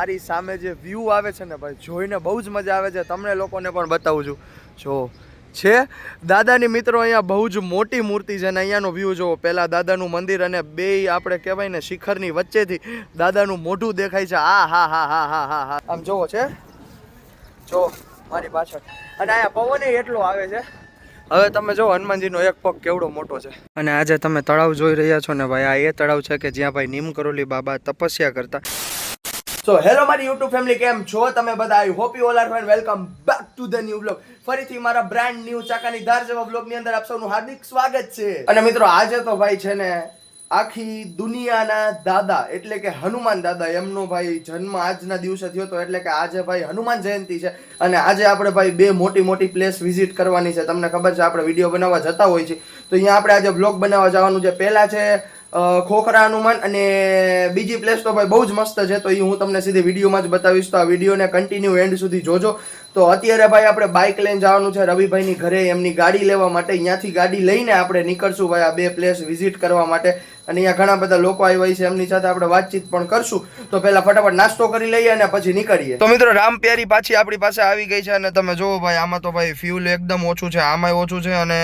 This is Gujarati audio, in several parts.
મારી સામે જે વ્યૂ આવે છે ને ભાઈ, જોઈને બહુ જ મજા આવે છે. તમને લોકોને પણ બતાવું છું. જો છે દાદાની મિત્રો, અહીંયા બહુ જ મોટી મૂર્તિ છે ને અહીંયાનો વ્યૂ જોવો. પહેલાં દાદાનું મંદિર અને બેય આપણે કહેવાય ને શિખરની વચ્ચેથી દાદાનું મોઢું દેખાય છે. આ હા હા હા હા હા હા આમ જોવો છે, જો મારી પાછળ. અને અહીંયા પવન એટલો આવે છે. હવે તમે જો હનુમાનજીનો એક પગ કેવડો મોટો છે. અને આજે તમે તળાવ જોઈ રહ્યા છો ને ભાઈ, આ એ તળાવ છે કે જ્યાં ભાઈ નીમ કરોલી બાબા તપસ્યા કરતા. સો હેલો મારી યુટ્યુબ ફેમિલી, કેમ છો તમે બધા? આઈ hope you all are fine. Welcome back to the new blog. ફરીથી મારા બ્રાન્ડ ન્યુ ચાકાની ધાર જેવા બ્લોગની અંદર આપ સૌનું હાર્દિક સ્વાગત છે. અને મિત્રો આજે તો ભાઈ છે ને આખી દુનિયાના દાદા એટલે કે હનુમાન દાદા, એમનો ભાઈ જન્મ આજના દિવસે થયો હતો. એટલે કે આજે ભાઈ હનુમાન જયંતિ છે અને આજે આપણે ભાઈ બે મોટી મોટી પ્લેસ વિઝિટ કરવાની છે. તમને ખબર છે આપણે વિડીયો બનાવવા જતા હોય છે, તો અહીંયા આપણે આજે બ્લોગ બનાવવા જવાનું છે. પહેલા છે ખોખરા હનુમાન અને બીજી પ્લેસ તો ભાઈ બહુ જ મસ્ત છે, તો એ હું તમને સીધી વિડીયોમાં જ બતાવીશ. તો આ વિડીયોને કન્ટિન્યુ એન્ડ સુધી જોજો. તો અત્યારે ભાઈ આપણે બાઇક લઈને જવાનું છે રવિભાઈની ઘરે, એમની ગાડી લેવા માટે. અહીંયાથી ગાડી લઈને આપણે નીકળશું ભાઈ આ બે પ્લેસ વિઝિટ કરવા માટે. અને અહીંયા ઘણા બધા લોકો આવ્યા છે, એમની સાથે આપણે વાતચીત પણ કરશું. તો પહેલા ફટાફટ નાસ્તો કરી લઈએ અને પછી નીકળીએ. તો મિત્રો રામ પ્યારી પાછી આપણી પાસે આવી ગઈ છે અને તમે જોવો ભાઈ આમાં તો ભાઈ ફ્યુલ એકદમ ઓછું છે, આમાંય ઓછું છે અને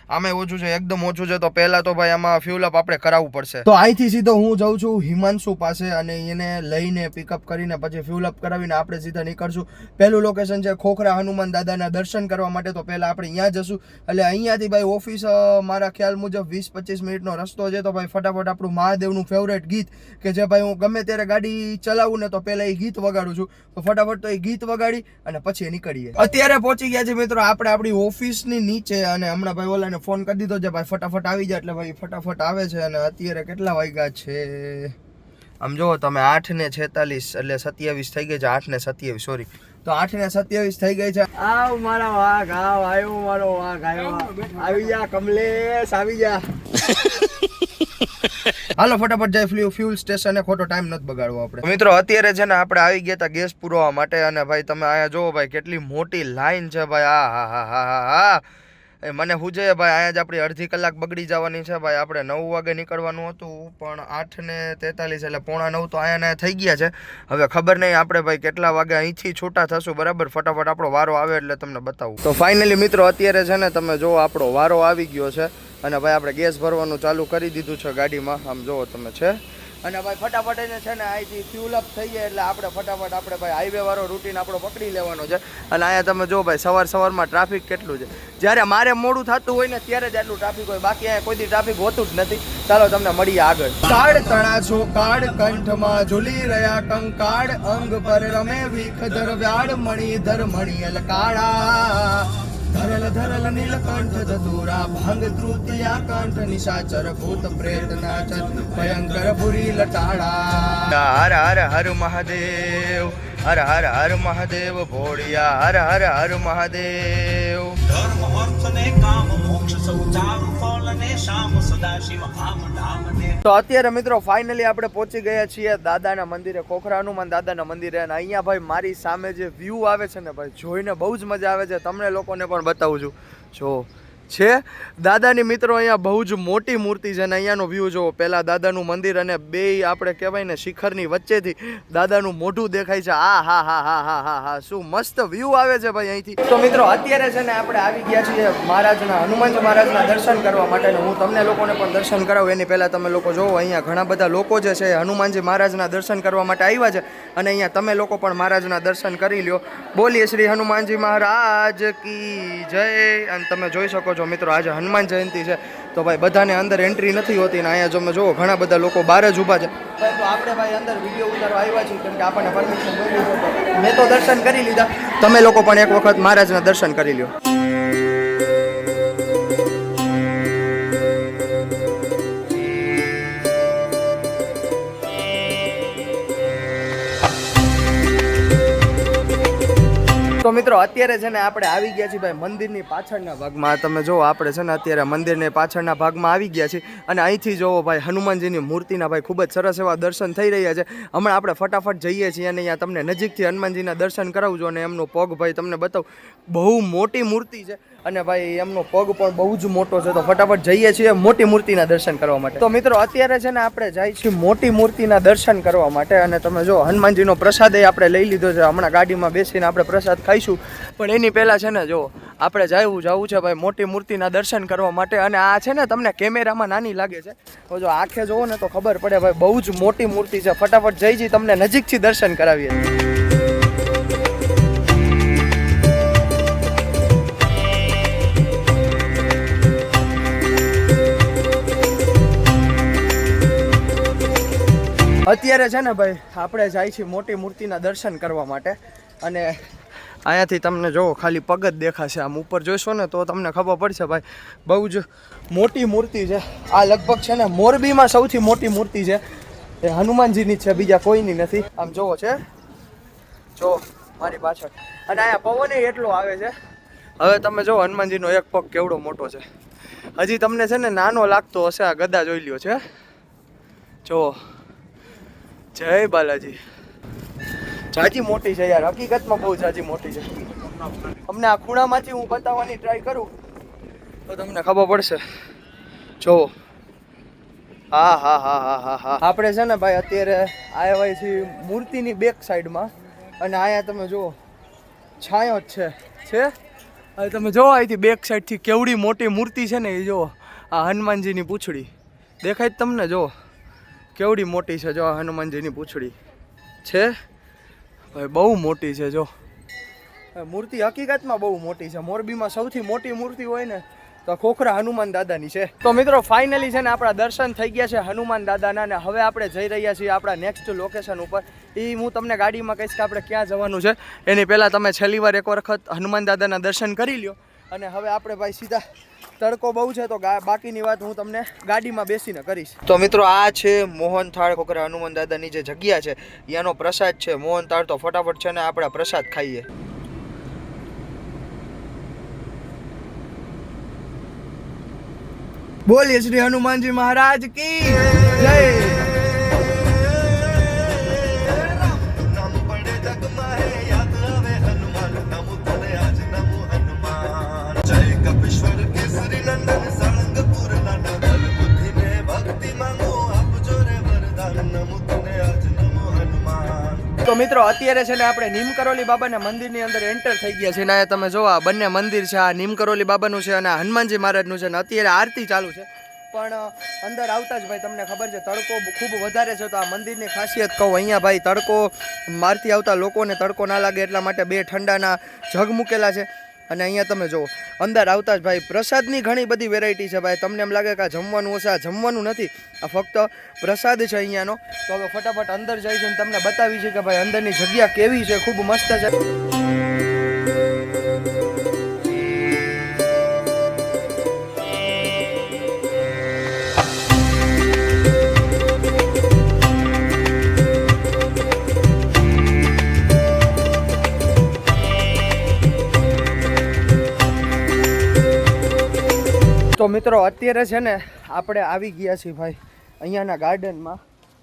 આમાંય ઓછું છે, એકદમ ઓછું છે. તો પહેલા તો ભાઈ આમાં ફ્યુલ અપ આપણે કરાવવું પડશે. તો અહીંથી સીધો હું જાઉં છું હિમાંશુ પાસે અને એને લઈને પિકઅપ કરીને પછી ફ્યુલ અપ કરાવીને આપણે સીધા નીકળશું. પહેલું લોકેશન છે ખોખરા હનુમાન દાદાના દર્શન કરવા માટે. તો પહેલા આપણે અહીંયા જશું. એટલે અહીંયાથી ભાઈ ઓફિસ મારા ખ્યાલ મુજબ 20-25 મિનિટનો રસ્તો છે. તો ભાઈ ફટાફટ આપણું મહાદેવનું ફેવરેટ ગીત કે જે ભાઈ હું ગમે ત્યારે ગાડી ચલાવું ને તો પહેલા એ ગીત વગાડું છું. તો ફટાફટ તો એ ગીત વગાડી અને પછી નીકળીએ. અત્યારે પહોંચી ગયા છે મિત્રો આપણે આપણી ઓફિસની નીચે અને હમણાં ભાઈ ઓલાને ફોન કરી દીધો છે ભાઈ ફટાફટ આવી જાય. એટલે ભાઈ ફટાફટ આવે છે. અને અત્યારે કેટલા વાગ્યા છે આમ જુઓ તમે, 8:46 એટલે 27 થઈ ગઈ છે. 8:27 સોરી, તો 8:27 થઈ ગઈ છે. આવ મારા વાઘ, આવ આવ્યો મારો વાઘ, આવ્યો. આવી જા કમલેશ, આવી જા. હાલો ફટાફટ જાય ફ્યુલ સ્ટેશને, ખોટો ટાઈમ નથી બગાડવો આપણે. મિત્રો અત્યારે છે ને આપણે આવી ગયા હતા ગેસ પુરવવા માટે. અને ભાઈ તમે અહીંયા જોવો ભાઈ કેટલી મોટી લાઈન છે ભાઈ. આ હા હા હા હા હા એ મને હુજે ભાઈ, અહીંયા જ આપણી અડધી કલાક બગડી જવાની છે ભાઈ. આપણે 9 વાગે નીકળવાનું હતું પણ 8:43 એટલે 8:45 તો અહીંયા થઈ ગયા છે. હવે ખબર નહીં આપણે ભાઈ કેટલા વાગે અહીંથી છૂટા થશું. બરાબર, ફટાફટ આપણો વારો આવે એટલે તમને બતાવું. તો ફાઇનલી મિત્રો અત્યારે છે ને તમે જો આપણો વારો આવી ગયો છે અને ભાઈ આપણે ગેસ ભરવાનું ચાલુ કરી દીધું છે ગાડીમાં. આમ જુઓ તમે છે. અને ભાઈ ફટાફટ એને છે ને અહીંથી ફ્યુલ અપ થઈ જાય એટલે આપણે ફટાફટ આપણે ભાઈ હાઈવે વાળો રૂટીન આપણો પકડી લેવાનો છે. અને અહીંયા તમે જો ભાઈ સવારમાં ટ્રાફિક કેટલું છે. જ્યારે મારે મોડું થતું હોય ને ત્યારે જ આટલું ટ્રાફિક હોય, બાકી અહીંયા કોઈ દી ટ્રાફિક હોતું જ નથી. ચાલો તમને મળીએ આગળ. કાળ તણા છો કાળ કંઠમાં ઝૂલી રહ્યા કંકાળ, અંગ પર રમે વિખધર વ્યાળ મણિધર મણિયલ કાળા, ધરલ ધરલ નીલકંઠ ધતુરા ભંગ તૃતીયા કંઠ નિશાચર ભૂત પ્રેત નાચર ભયંકર ભૂરી લટાળા. હર હર હર મહાદેવ, હર હર હર મહાદેવ ભોળિયા, હર હર હર મહાદેવ. ધર્મ અર્થ ને કામ મોક્ષ સૌ ચારુ ફળ ને શામ સદાશિવ આમ ધામ ને. તો અત્યારે મિત્રો ફાઇનલી આપણે પહોંચી ગયા છીએ દાદાના મંદિરે, ખોખરા હનુમાન દાદાના મંદિરે. અને અહીંયા ભાઈ મારી સામે જે વ્યૂ આવે છે ને ભાઈ, જોઈને બહુ જ મજા આવે છે. તમને લોકોને પણ બતાવું છું. જો છે દાદાની મિત્રો, અહીંયા બહુ જ મોટી મૂર્તિ છે. અને અહીંયાનો વ્યૂ જોવો. પહેલાં દાદાનું મંદિર અને બેય આપણે કહેવાય ને શિખરની વચ્ચેથી દાદાનું મોઢું દેખાય છે. આ હા હા હા હા હા હા શું મસ્ત વ્યૂ આવે છે ભાઈ અહીંથી. તો મિત્રો અત્યારે છે ને આપણે આવી ગયા છીએ મહારાજના, હનુમાનજી મહારાજના દર્શન કરવા માટે. હું તમને લોકોને પણ દર્શન કરાવું એની પહેલાં તમે લોકો જોવો અહીંયા ઘણા બધા લોકો જે છે હનુમાનજી મહારાજના દર્શન કરવા માટે આવ્યા છે. અને અહીંયા તમે લોકો પણ મહારાજના દર્શન કરી લ્યો. બોલીએ શ્રી હનુમાનજી મહારાજ કી જય. અને તમે જોઈ શકો છો મિત્રો આજે હનુમાન જયંતિ છે તો ભાઈ બધાને અંદર એન્ટ્રી નથી હોતી. ને અહીંયા તમે જુઓ ઘણા બધા લોકો બહાર જ ઊભા છે. તો આપણે ભાઈ અંદર વિડીયો ઉતારવા આવ્યા છીએ કેમ કે આપણને પરમિશન મળી છે. મેં તો દર્શન કરી લીધા, તમે લોકો પણ એક વખત મહારાજના દર્શન કરી લ્યો. તો મિત્રો અત્યારે છે ને આપણે આવી ગયા છીએ ભાઈ મંદિરની પાછળના ભાગમાં. તમે જો આપણે છે ને અત્યારે મંદિરની પાછળના ભાગમાં આવી ગયા છીએ. અને અહીંથી જોવો ભાઈ હનુમાનજીની મૂર્તિના ભાઈ ખૂબ જ સરસ એવા દર્શન થઈ રહ્યા છે. હમણાં આપણે ફટાફટ જઈએ છીએ અને અહીંયા તમને નજીકથી હનુમાનજીના દર્શન કરાવજો. અને એમનો પગ ભાઈ તમને બતાવું, બહુ મોટી મૂર્તિ છે. અને ભાઈ એમનો પગ પણ બહુ જ મોટો છે. તો ફટાફટ જઈએ છીએ મોટી મૂર્તિના દર્શન કરવા માટે. તો મિત્રો અત્યારે છે ને આપણે જાય છીએ મોટી મૂર્તિના દર્શન કરવા માટે. અને તમે જો હનુમાનજીનો પ્રસાદ આપણે લઈ લીધો છે. હમણાં ગાડીમાં બેસીને આપણે પ્રસાદ ખાઈશું. પણ એની પહેલાં છે ને જો આપણે જવું છે ભાઈ મોટી મૂર્તિના દર્શન કરવા માટે. અને આ છે ને તમને કેમેરામાં નાની લાગે છે, તો જો આંખે જોવો ને તો ખબર પડે ભાઈ બહુ જ મોટી મૂર્તિ છે. ફટાફટ જઈ તમને નજીકથી દર્શન કરાવીએ. અત્યારે છે ને ભાઈ આપણે જાય છીએ મોટી મૂર્તિના દર્શન કરવા માટે. અને અહીંયાથી તમને જો ખાલી પગ જ દેખાશે. આમ ઉપર જોઈશો ને તો તમને ખબર પડશે ભાઈ બહુ જ મોટી મૂર્તિ છે. આ લગભગ છે ને મોરબીમાં સૌથી મોટી મૂર્તિ છે. એ હનુમાનજીની છે, બીજા કોઈની નથી. આમ જોવો છે, જો મારી પાછળ. અને અહીંયા પવન એટલો આવે છે. હવે તમે જો હનુમાનજીનો એક પગ કેવડો મોટો છે. હજી તમને છે ને નાનો લાગતો હશે. આ ગદા જોઈ લ્યો છે, જો. જય બાલાજી. જાજી મોટી છે યાર, હકીકતમાં બહુ જાજી મોટી છે. અમને આ ખૂણામાંથી હું બતાવવાની ટ્રાય કરું તો તમને ખબર પડશે. જો હા હા હા હા હા હા આપણે છે ને ભાઈ અત્યારે આવ્યા છીએ મૂર્તિની બેક સાઈડમાં. અને અહીંયા તમે જુઓ છાંયો જ છે. હવે તમે જો અહીંથી બેક સાઈડથી કેવડી મોટી મૂર્તિ છે ને એ જુઓ. આ હનુમાનજીની પૂંછડી દેખાય જ તમને? જો કેવડી મોટી છે. જો આ હનુમાનજીની પૂંછડી છે ભાઈ, બહુ મોટી છે. જો મૂર્તિ હકીકતમાં બહુ મોટી છે. મોરબીમાં સૌથી મોટી મૂર્તિ હોય ને તો ખોખરા હનુમાન દાદાની છે. તો મિત્રો ફાઇનલી છે ને આપણા દર્શન થઈ ગયા છે હનુમાન દાદાના. ને હવે આપણે જઈ રહ્યા છીએ આપણા નેક્સ્ટ લોકેશન ઉપર. એ હું તમને ગાડીમાં કહીશ કે આપણે ક્યાં જવાનું છે. એની પહેલાં તમે છેલ્લી વાર એક વખત હનુમાન દાદાના દર્શન કરી લ્યો. અને હવે આપણે ભાઈ સીધા, તડકો બહુ છે તો બાકીની વાત હું તમને ગાડીમાં બેસીને કરીશ. તો મિત્રો આ છે મોહનથાળ ખોખરા હનુમાન દાદાની જે જગ્યા છે એનો પ્રસાદ છે મોહનથાળ. તો ફટાફટ છે ને આપણે પ્રસાદ ખાઈએ. બોલીએ શ્રી હનુમાનજી મહારાજ કી જય. તો મિત્રો અત્યારે છે ને આપણે નીમ કરોલી બાબાના મંદિરની અંદર એન્ટર થઈ ગયા છે. ને તમે જો આ બંને મંદિર છે, આ નીમ કરોલી બાબાનું છે અને હનુમાનજી મહારાજનું છે. ને અત્યારે આરતી ચાલુ છે. પણ અંદર આવતા જ ભાઈ તમને ખબર છે તડકો ખૂબ વધારે છે. તો આ મંદિરની ખાસિયત કહું, અહીંયા ભાઈ તડકો મારથી આવતા લોકોને તડકો ના લાગે એટલા માટે 2 ઠંડાના જગ મૂકેલા છે. અને અહીંયા તમે જુઓ અંદર આવતા જ ભાઈ પ્રસાદની ઘણી બધી વેરાયટી છે. ભાઈ તમને એમ લાગે કે આ જમવાનું હશે, આ જમવાનું નથી, આ ફક્ત પ્રસાદ છે અહીંયાનો. તો હવે ફટાફટ અંદર જઈ છે તમને બતાવી છે કે ભાઈ અંદરની જગ્યા કેવી છે. ખૂબ મસ્ત છે. તો મિત્રો અત્યારે છે ને આપણે આવી ગયા છીએ ભાઈ અહીંયાના ગાર્ડનમાં.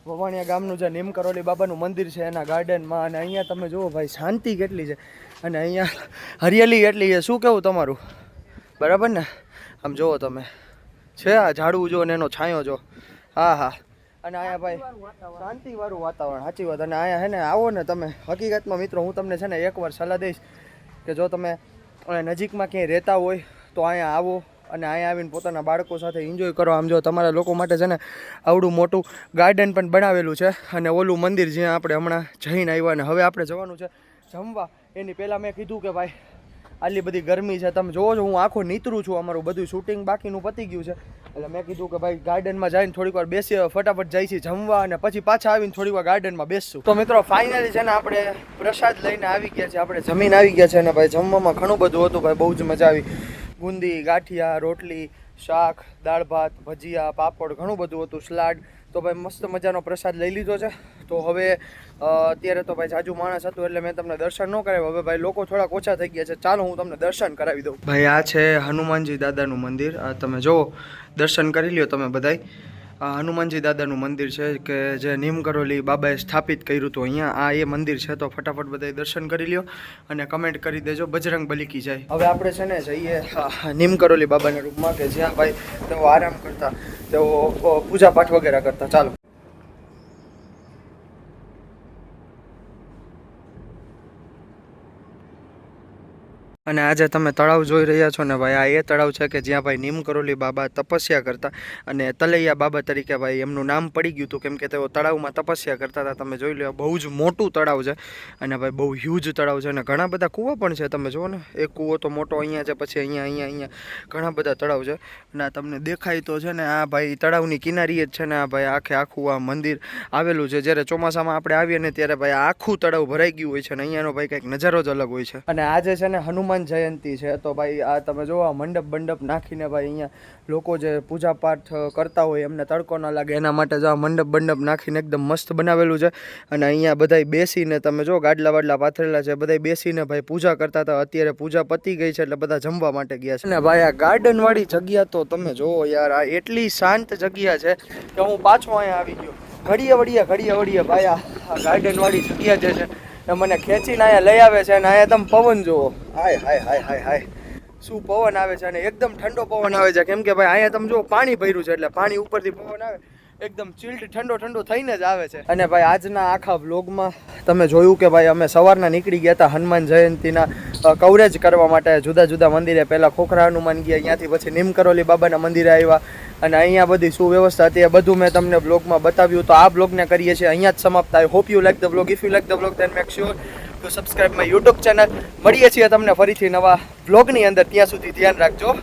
વવાણિયા ગામનું જે નીમ કરોલી બાબાનું મંદિર છે એના ગાર્ડનમાં. અને અહીંયા તમે જુઓ ભાઈ શાંતિ કેટલી છે અને અહીંયા હરિયાળી કેટલી છે. શું કહેવું તમારું? બરાબર ને? આમ જુઓ તમે, છે આ ઝાડવું જો ને એનો છાંયો જો. હા હા. અને અહીંયા ભાઈ શાંતિવાળું વાતાવરણ. સાચી વાત. અને અહીંયા છે ને આવો ને તમે, હકીકતમાં મિત્રો હું તમને છે ને એકવાર સલાહ દઈશ કે જો તમે નજીકમાં ક્યાંય રહેતા હોય તો અહીંયા આવો અને અહીંયા આવીને પોતાના બાળકો સાથે એન્જોય કરો. આમ જો તમારા લોકો માટે છે ને આવડું મોટું ગાર્ડન પણ બનાવેલું છે. અને ઓલું મંદિર જ્યાં આપણે હમણાં જઈને આવ્યા ને હવે આપણે જવાનું છે જમવા. એની પહેલાં મેં કીધું કે ભાઈ આટલી બધી ગરમી છે, તમે જોવો છો હું આખો નીતરું છું. અમારું બધું શૂટિંગ બાકીનું પતી ગયું છે એટલે મેં કીધું કે ભાઈ ગાર્ડનમાં જઈને થોડીક વાર બેસીએ, ફટાફટ જઈશું જમવા અને પછી પાછા આવીને થોડીક વાર ગાર્ડનમાં બેસશું. તો મિત્રો ફાઇનલી છે ને આપણે પ્રસાદ લઈને આવી ગયા છે, આપણે જમીન આવી ગયા છે. અને ભાઈ જમવામાં ઘણું બધું હતું ભાઈ, બહુ જ મજા આવી. ગુંદી, ગાંઠિયા, રોટલી, શાક, દાળ ભાત, ભજીયા, પાપડ, ઘણું બધું હતું, સલાડ. તો ભાઈ મસ્ત મજાનો પ્રસાદ લઈ લીધો છે. તો હવે અત્યારે તો ભાઈ જાજુ માણસ હતું એટલે મેં તમને દર્શન ન કરાવ્યું. હવે ભાઈ લોકો થોડાક ઓછા થઈ ગયા છે, ચાલો હું તમને દર્શન કરાવી દઉં. ભાઈ આ છે હનુમાનજી દાદાનું મંદિર. આ તમે જુઓ, દર્શન કરી લ્યો તમે બધાય. આ હનુમાનજી દાદાનું મંદિર છે કે જે નીમ કરોલી બાબાએ સ્થાપિત કર્યું હતું અહીંયા. આ એ મંદિર છે, તો ફટાફટ બધા દર્શન કરી લ્યો અને કમેન્ટ કરી દેજો બજરંગ બલી કી જાય. હવે આપણે છે ને જઈએ નીમ કરોલી બાબાના રૂપમાં કે જ્યાં ભાઈ તેઓ આરામ કરતા, તેઓ પૂજા પાઠ વગેરે કરતા. ચાલો. અને આજે તમે તળાવ જોઈ રહ્યા છો ને ભાઈ, આ એ તળાવ છે કે જ્યાં ભાઈ નીમ કરોલી બાબા તપસ્યા કરતા અને તલૈયા બાબા તરીકે ભાઈ એમનું નામ પડી ગયું હતું, કેમ કે તેઓ તળાવમાં તપસ્યા કરતા હતા. તમે જોઈ લો, બહુ જ મોટું તળાવ છે અને ભાઈ બહુ હ્યુજ તળાવ છે અને ઘણા બધા કૂવા પણ છે. તમે જુઓ ને, એક કૂવો તો મોટો અહીંયા છે, પછી અહીંયા ઘણા બધા તળાવ છે. અને આ તમને દેખાય તો છે ને, આ ભાઈ તળાવની કિનારીએ જ છે ને આ ભાઈ આખું આ મંદિર આવેલું છે. જ્યારે ચોમાસામાં આપણે આવીએ ને ત્યારે ભાઈ આખું તળાવ ભરાઈ ગયું હોય છે અને અહીંયાનો ભાઈ કંઈક નજારો જ અલગ હોય છે. અને આજે છે ને હનુમાન જયંતિ છે, તો ભાઈ આ તમે જો આ મંડપ નાખીને ભાઈ અહીંયા લોકો જે પૂજા પાઠ કરતા હોય એમને તડકો ના લાગે એના માટે જો આ મંડપ નાખીને એકદમ મસ્ત બનાવેલું છે. અને અહીંયા બધાય બેસીને તમે જો ગાડલા વાડલા પાથરેલા છે, બધાય બેસીને ભાઈ પૂજા કરતા હતા. અત્યારે પૂજા પતી ગઈ છે એટલે બધા જમવા માટે ગયા છે. અને ભાઈ આ ગાર્ડન વાળી જગ્યા તો તમે જોવો યાર, આ એટલી શાંત જગ્યા છે કે હું પાછો અહીંયા આવી ગયો. ઘડીએ વળીએ ભાઈ આ ગાર્ડન વાળી જગ્યા જે છે મને ખેંચીને અહીંયા લઈ આવે છે. અને અહીંયા તમે પવન જુઓ, હાય શું પવન આવે છે અને એકદમ ઠંડો પવન આવે છે. કેમ કે ભાઈ અહીંયા તમે જુઓ પાણી ભર્યું છે એટલે પાણી ઉપરથી પવન આવે, એકદમ ચિલ્ડ ઠંડો થઈને જ આવે છે. અને ભાઈ આજના આખા વ્લોગમાં તમે જોયું કે ભાઈ અમે સવારના નીકળી ગયા હતા હનુમાન જયંતિના કવરેજ કરવા માટે જુદા મંદિરે. પહેલાં ખોખરા હનુમાન ગયા, ત્યાંથી પછી નીમ કરોલી બાબાના મંદિરે આવ્યા અને અહીંયા બધી સુવ્યવસ્થા હતી એ બધું મેં તમને બ્લોગમાં બતાવ્યું. તો આ બ્લોગને કરીએ છીએ અહીંયા જ સમાપ્ત. I hope you like the blog. If you like the blog then make sure to subscribe my YouTube channel. મળીએ છીએ તમને ફરીથી નવા બ્લોગની અંદર. ત્યાં સુધી ધ્યાન રાખજો.